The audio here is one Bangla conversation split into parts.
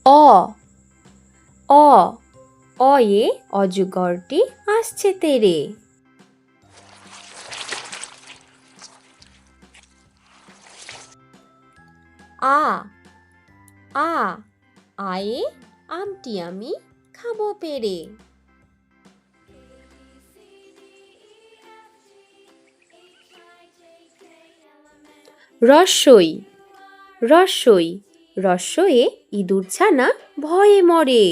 অ অ অয়ে অজগরটি আসছে তেরে। আ আ আয়ে আমটি আমি খাবো পেরে। রস্বই রস্বই রস্বয়ে ইঁদুর ছানা ভয়ে মরে।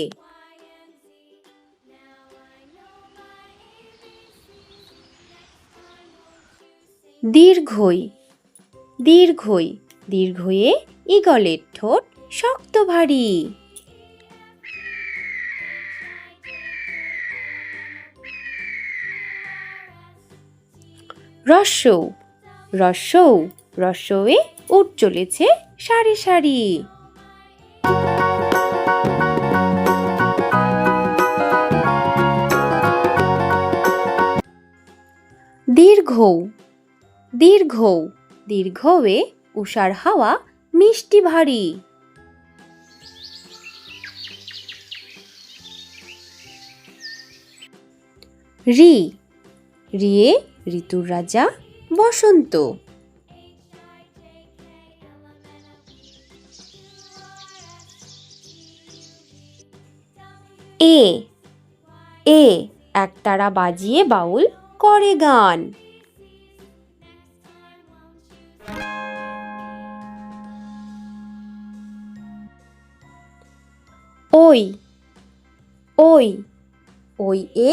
দীর্ঘই দীর্ঘই দীর্ঘয়ে ঈগলের ঠোঁট শক্ত ভারী। রস্যৌ রস্যৌ রস্যয়ে উট চলেছে সারি সারি। দীর্ঘৌ দীর্ঘৌ দীর্ঘয়ে উষার হাওয়া মিষ্টি ভারী। রি রিয়ে ঋতুর রাজা বসন্ত। এ এ একতারা বাজিয়ে বাউল করে গান। ওই ওই ওই এ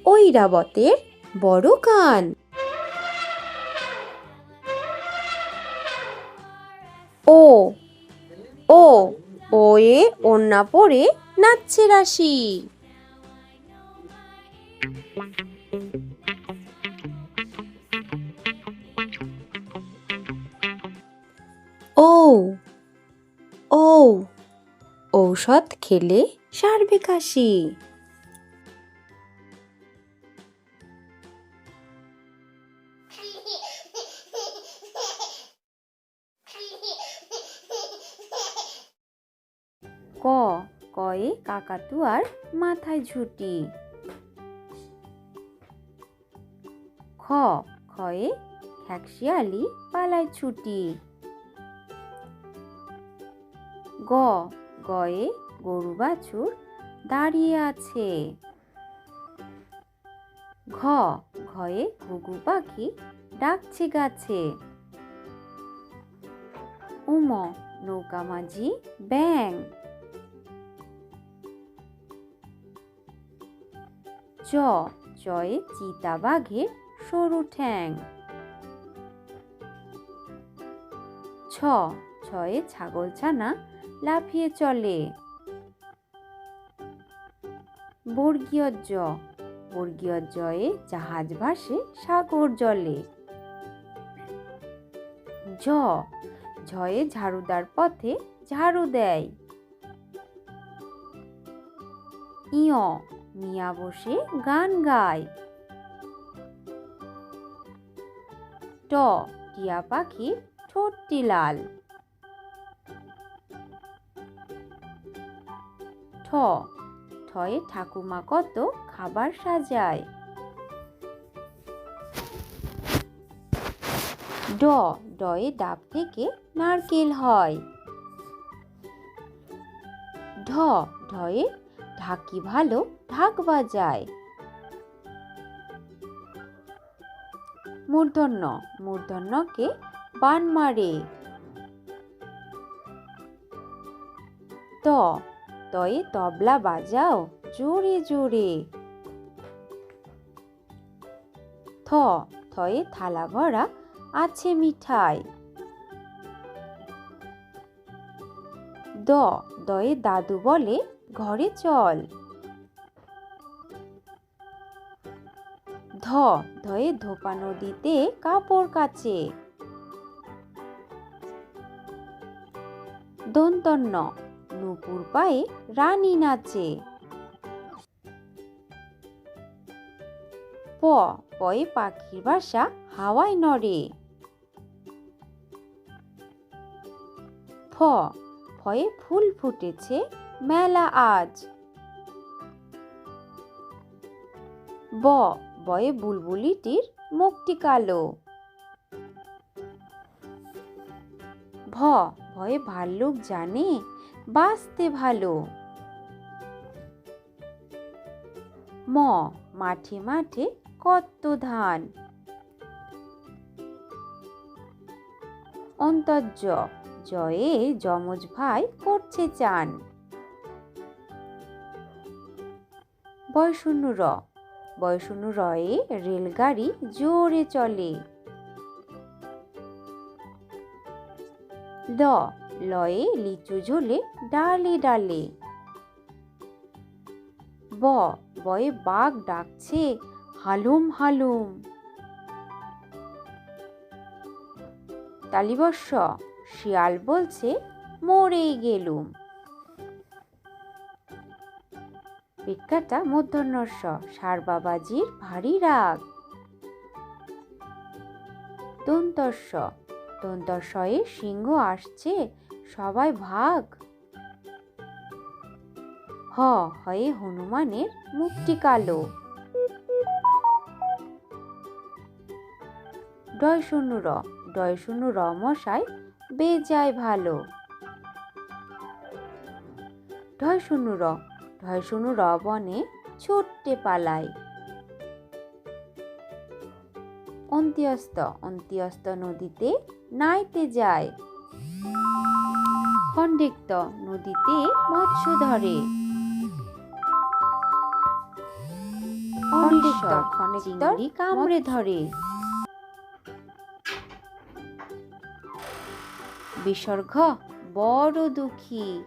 ঐরাবতের বড় কান। ও ও ওয়ে ওড়না পরে নাচছে রাশি। ও ও ঔষধ খেলে সারবে কাশি। ক কয়ে কাকাতুয়ার মাথায় ঝুঁটি। খ খয়ে খ্যাকশিয়ালি পালায় ছুটি। গ গয়ে গরু বাছুর দাঁড়িয়ে আছে। ঘ ঘয়ে ঘুঘু পাখি ডাকছে গাছে। উম নৌকা মাঝি ব্যাং। চ চয়ে চিতা বাঘের সরু ঠ্যাং। ছ ছয়ে ছাগল ছানা লাফিয়ে চলে। বর্গীয় জ বর্গীয় জয়ে জাহাজ ভাসে সাগর জলে। ঝ ঝয়ে ঝাড়ুদার পথে ঝাড়ু দেয়। ইয় মিয়া বসে গান গায়। ট টিয়া পাখির ঠোঁটটি লাল। ঠ ঠয়ে ঠাকুমা কত খাবার সাজায়। ড ডয়ে ডাব থেকে নারকেল হয়। ঢ ঢয়ে ঢাকি ভালো ঢাক বাজায়। মূর্ধন্য মূর্ধন্যকে বান মারে। ত তয়ে তবলা বাজাও জোরে জোরে। থ থয়ে থালা ভরা আছে মিঠাই। দ দয়ে দাদু বলে ঘরে চল। ধ ধয়ে ধোপা নদীতে কাপড় কাচে। দন্তন্য নুপুর পায়ে রানী নাচে। প পয়ে পাখির বাসা হাওয়ায় নড়ে। ফ ফয়ে ফুল ফুটেছে মেলা আজ। বয়ে বুলবুলিটির মুখটি কালো। ভয়ে ভাল্লুক জানে বাঁচতে ভালো। মাঠে মাঠে কত ধান। জয়ে যমজ ভাই করছে চান। বয়শূন্য রয়ে রেলগাড়ি জোরে চলে। লয়ে লিচু ঝোলে ডালে ডালে। বয়ে বাঘ ডাকছে হালুম হালুম। তালিবর্ষ শিয়াল বলছে মরেই গেলুম। পেটকাটা মূর্ধন্যস্ব ষাঁড় বাবাজির ভারী রাগ। দন্তস্বয়ে সিংহ আসছে সবাই ভাগ। হয়ে হনুমানের মুখটি কালো। ডয় শূন্য র মশাই বেজায় ভালো। ঢয় শূন্য র বনে ছুটতে পালায়। অন্ত্যস্ত নদীতে নাইতে যায়। খণ্ডিক্ত নদীতে মৎস্য ধরে। চিংড়ি কামড়ে ধরে। বিসর্গ বড় দুঃখী।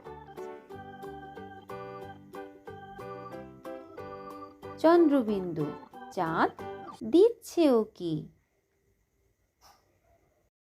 চন্দ্রবিন্দু চাঁদ দিচ্ছে ও কি।